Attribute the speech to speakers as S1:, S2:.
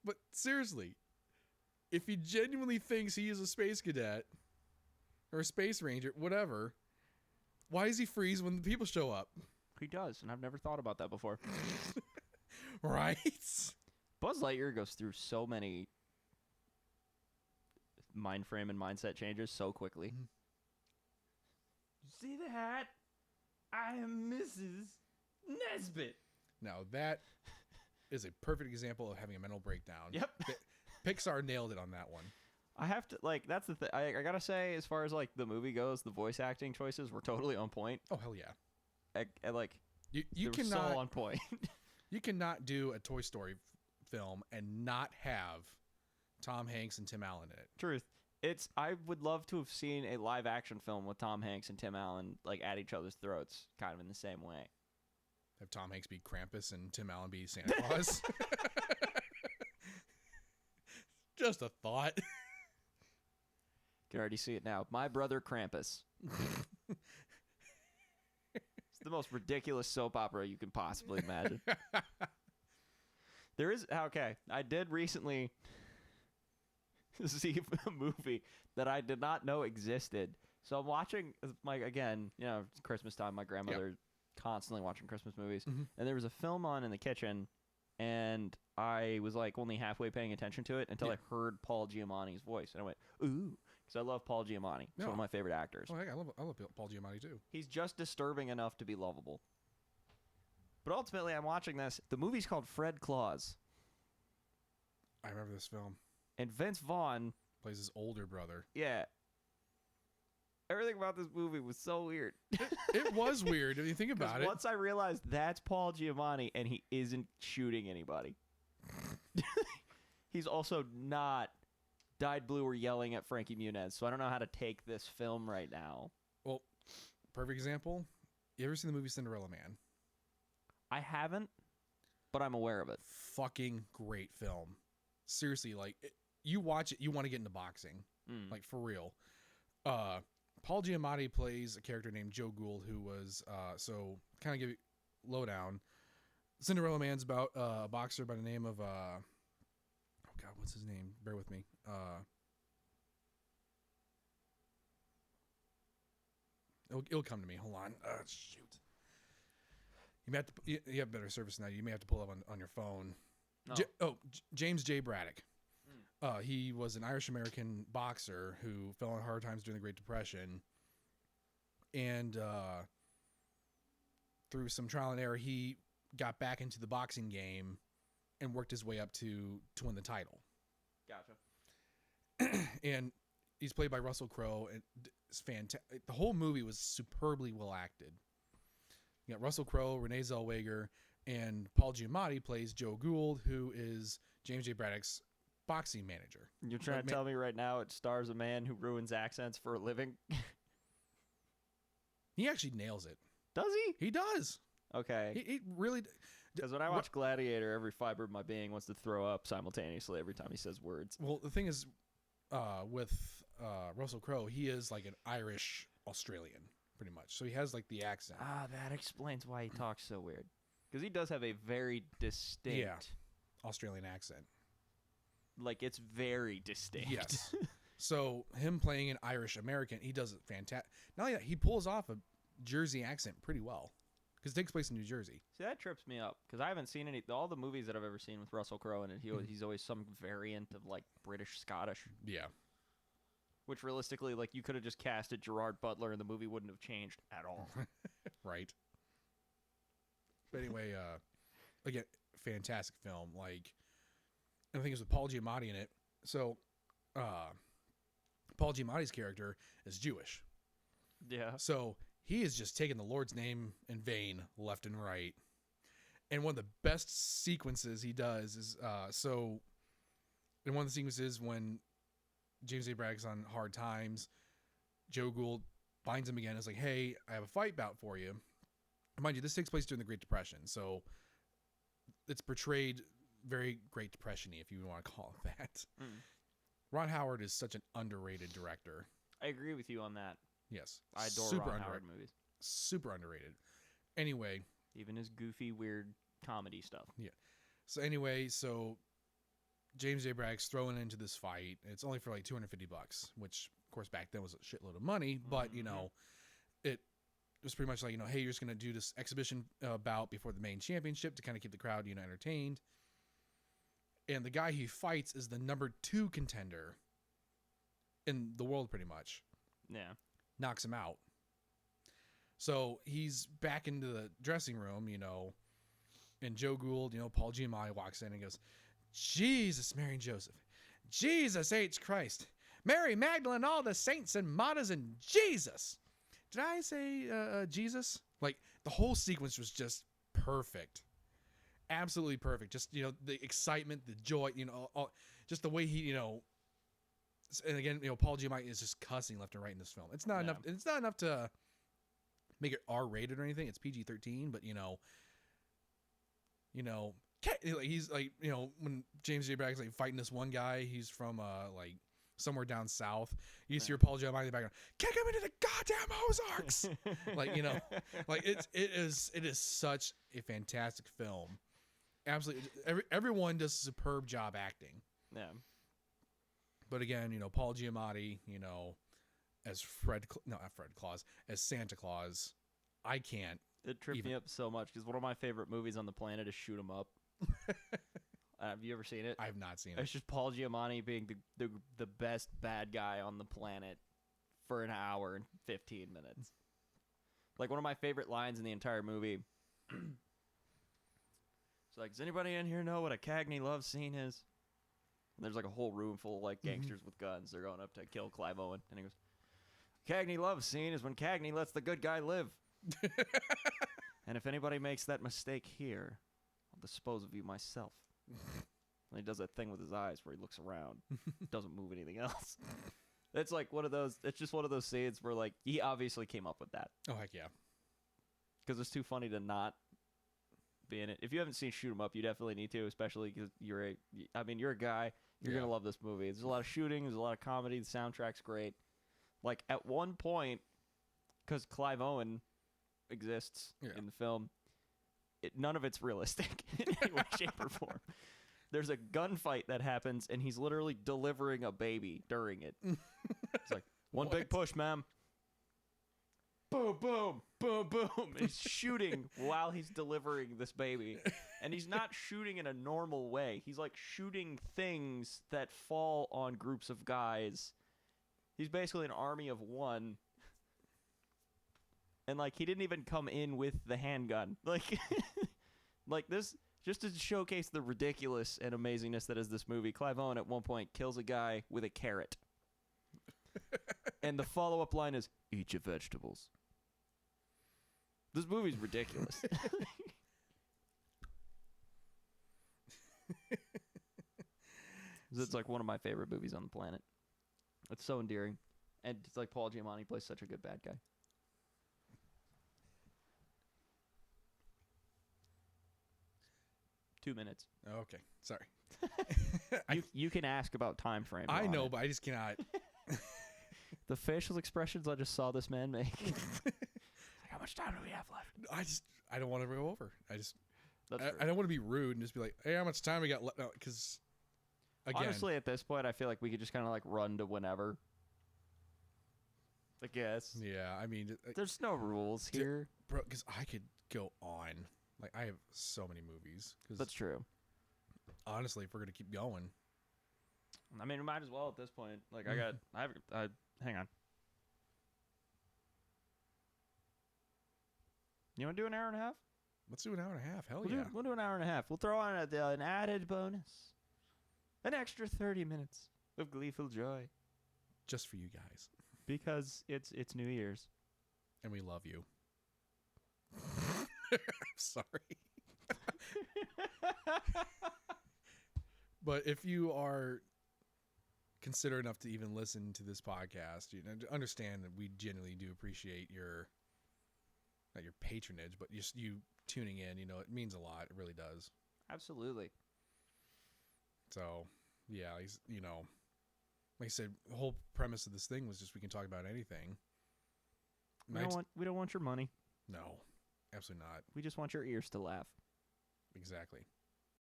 S1: But seriously, if he genuinely thinks he is a space cadet or a space ranger, whatever, why does he freeze when the people show up?
S2: He does, and I've never thought about that before.
S1: Right?
S2: Buzz Lightyear goes through so many mind frame and mindset changes so quickly.
S1: Mm-hmm.
S2: You see that? I am Mrs. Nesbit.
S1: Now, that is a perfect example of having a mental breakdown.
S2: Yep.
S1: Pixar nailed it on that one.
S2: I have to, like, that's the thing. I gotta say, as far as, like, the movie goes, the voice acting choices were totally on point.
S1: Oh, hell yeah.
S2: You
S1: You
S2: they were
S1: cannot
S2: so on point.
S1: you cannot do a Toy Story film and not have Tom Hanks and Tim Allen in it.
S2: Truth. I would love to have seen a live action film with Tom Hanks and Tim Allen, like, at each other's throats, kind of in the same way.
S1: Have Tom Hanks be Krampus and Tim Allen be Santa Claus. Just a thought.
S2: Can already see it now. My Brother Krampus. It's the most ridiculous soap opera you can possibly imagine. There is, okay, I did recently see a movie that I did not know existed. So I'm watching, again, it's Christmas time. My grandmother constantly watching Christmas movies.
S1: Mm-hmm.
S2: And there was a film on in the kitchen, and I was like only halfway paying attention to it until I heard Paul Giamatti's voice. And I went, ooh, because I love Paul Giamatti. He's one of my favorite actors.
S1: Oh, heck, I love Paul Giamatti too.
S2: He's just disturbing enough to be lovable. But ultimately, I'm watching this. The movie's called Fred Claus.
S1: I remember this film.
S2: And Vince Vaughn
S1: Plays his older brother.
S2: Yeah. Everything about this movie was so weird.
S1: It was weird if you think about it.
S2: Once I realized that's Paul Giamatti and he isn't shooting anybody. He's also not dyed blue or yelling at Frankie Muniz, so I don't know how to take this film right now.
S1: Well, perfect example. You ever seen the movie Cinderella Man?
S2: I haven't, but I'm aware of it.
S1: Fucking great film. Seriously, like, you watch it, you want to get into boxing. Like, for real. Paul Giamatti plays a character named Joe Gould, who was, so, kind of give you lowdown. Cinderella Man's about a boxer by the name of, oh God, what's his name? Bear with me. It'll come to me. Hold on. Shoot. You may have to. You have better service now. You may have to pull up on your phone.
S2: No.
S1: James J. Braddock. He was an Irish-American boxer who fell on hard times during the Great Depression. And through some trial and error, he got back into the boxing game and worked his way up to win the title.
S2: Gotcha.
S1: And he's played by Russell Crowe. And it's fantastic. The whole movie was superbly well acted. You got Russell Crowe, Renee Zellweger, and Paul Giamatti plays Joe Gould, who is James J. Braddock's boxing manager.
S2: You're trying to tell me right now it stars a man who ruins accents for a living?
S1: He actually nails it.
S2: Does he?
S1: He does.
S2: Okay.
S1: He really...
S2: Because when I watch Gladiator, every fiber of my being wants to throw up simultaneously every time he says words.
S1: Well, the thing is, with Russell Crowe, he is like an Irish Australian, pretty much. So he has like the accent.
S2: Ah, that explains why he talks so weird. Because he does have a very distinct...
S1: Australian accent.
S2: Like, it's very distinct.
S1: Yes. So him playing an Irish American, he does it fantastic. Not only that, he pulls off a Jersey accent pretty well. Because it takes place in New Jersey.
S2: See, that trips me up. Because I haven't seen all the movies that I've ever seen with Russell Crowe in it. He's always some variant of, like, British-Scottish.
S1: Yeah.
S2: Which, realistically, like, you could have just casted Gerard Butler and the movie wouldn't have changed at all.
S1: Right. But anyway, again, fantastic film. Like, and the thing is with Paul Giamatti in it. So, Paul Giamatti's character is Jewish.
S2: Yeah.
S1: So he is just taking the Lord's name in vain left and right. And one of the best sequences he does is so in one of the sequences when James A. Braddock's on hard times, Joe Gould finds him again and is like, hey, I have a fight bout for you. Mind you, this takes place during the Great Depression, so it's portrayed very Great Depression-y, if you want to call it that. Ron Howard is such an underrated director.
S2: I agree with you on that.
S1: Yes.
S2: I adore Ron Howard movies.
S1: Super underrated. Anyway.
S2: Even his goofy, weird comedy stuff.
S1: Yeah. So anyway, James J. Bragg's thrown into this fight. It's only for like $250, which of course back then was a shitload of money. But you know, it was pretty much like, you know, hey, you're just gonna do this exhibition bout before the main championship to kind of keep the crowd, you know, entertained. And the guy he fights is the number 2 contender in the world, pretty much.
S2: Yeah.
S1: Knocks him out. So he's back into the dressing room, you know, and Joe Gould, you know, Paul Giamatti walks in and goes, Jesus, Mary and Joseph. Jesus H. Christ. Mary Magdalene, all the saints and martyrs, and Jesus. Did I say Jesus? Like, the whole sequence was just perfect. Absolutely perfect. Just, you know, the excitement, the joy, you know, just the way he, you know, and again, you know, Paul Giamatti is just cussing left and right in this film. It's not enough. It's not enough to make it R-rated or anything. It's PG-13, but you know, he's like, you know, when James J. Bragg's like fighting this one guy, he's from like somewhere down south. You see Paul Giamatti in the background, kick him into the goddamn Ozarks. Like, you know, like it is such a fantastic film. Absolutely, everyone does a superb job acting.
S2: Yeah.
S1: But again, you know, Paul Giamatti, you know, as not Fred Claus, as Santa Claus, I can't.
S2: It tripped me up so much because one of my favorite movies on the planet is Shoot 'Em Up. Have you ever seen it?
S1: I have not seen it.
S2: It's just Paul Giamatti being the best bad guy on the planet for an hour and 15 minutes. Like, one of my favorite lines in the entire movie. It's like, does anybody in here know what a Cagney love scene is? And there's like a whole room full of like gangsters with guns. They're going up to kill Clive Owen. And he goes, Cagney love scene is when Cagney lets the good guy live. And if anybody makes that mistake here, I'll dispose of you myself. And he does that thing with his eyes where he looks around. Doesn't move anything else. It's like one of those, it's just one of those scenes where like he obviously came up with that.
S1: Oh, heck yeah.
S2: Because it's too funny to not be in it. If you haven't seen Shoot 'Em Up, you definitely need to, especially because you're a guy. You're going to love this movie. There's a lot of shooting. There's a lot of comedy. The soundtrack's great. Like, at one point, because Clive Owen exists in the film, none of it's realistic in any way, shape, or form. There's a gunfight that happens, and he's literally delivering a baby during it. It's like, one big push, ma'am. Boom, boom, boom, boom. And he's shooting while he's delivering this baby. And he's not shooting in a normal way. He's like shooting things that fall on groups of guys. He's basically an army of one. And like, he didn't even come in with the handgun. Like, like this, just to showcase the ridiculous and amazingness that is this movie, Clive Owen at one point kills a guy with a carrot. And the follow-up line is, eat your vegetables. This movie's ridiculous. It's like one of my favorite movies on the planet. It's so endearing. And it's like Paul Giamatti plays such a good bad guy. Two minutes.
S1: Okay, sorry.
S2: You can ask about time frame.
S1: I know, but I just cannot.
S2: The facial expressions I just saw this man make. How much time do we have left?
S1: I don't want to go over. I
S2: That's
S1: don't want to be rude and just be like, hey, how much time we got left? Because again,
S2: honestly, at this point, I feel like we could just kind of like run to whenever. I guess.
S1: Yeah, I mean,
S2: there's no rules here,
S1: bro. Because I could go on. Like, I have so many movies.
S2: That's true.
S1: Honestly, if we're gonna keep going,
S2: I mean, we might as well at this point. Like, hang on. You want to do an hour and a half?
S1: Let's do an hour and a half. Hell
S2: We'll
S1: yeah.
S2: We'll do an hour and a half. We'll throw on an added bonus. An extra 30 minutes of gleeful joy.
S1: Just for you guys.
S2: Because it's New Year's.
S1: And we love you. I'm sorry. But if you are considerate enough to even listen to this podcast, you know, understand that we genuinely do appreciate your, not your patronage, but just you tuning in. You know, it means a lot. It really does.
S2: Absolutely.
S1: So, yeah, you know, like I said, the whole premise of this thing was just we can talk about anything.
S2: We don't want your money.
S1: No, absolutely not.
S2: We just want your ears to laugh.
S1: Exactly.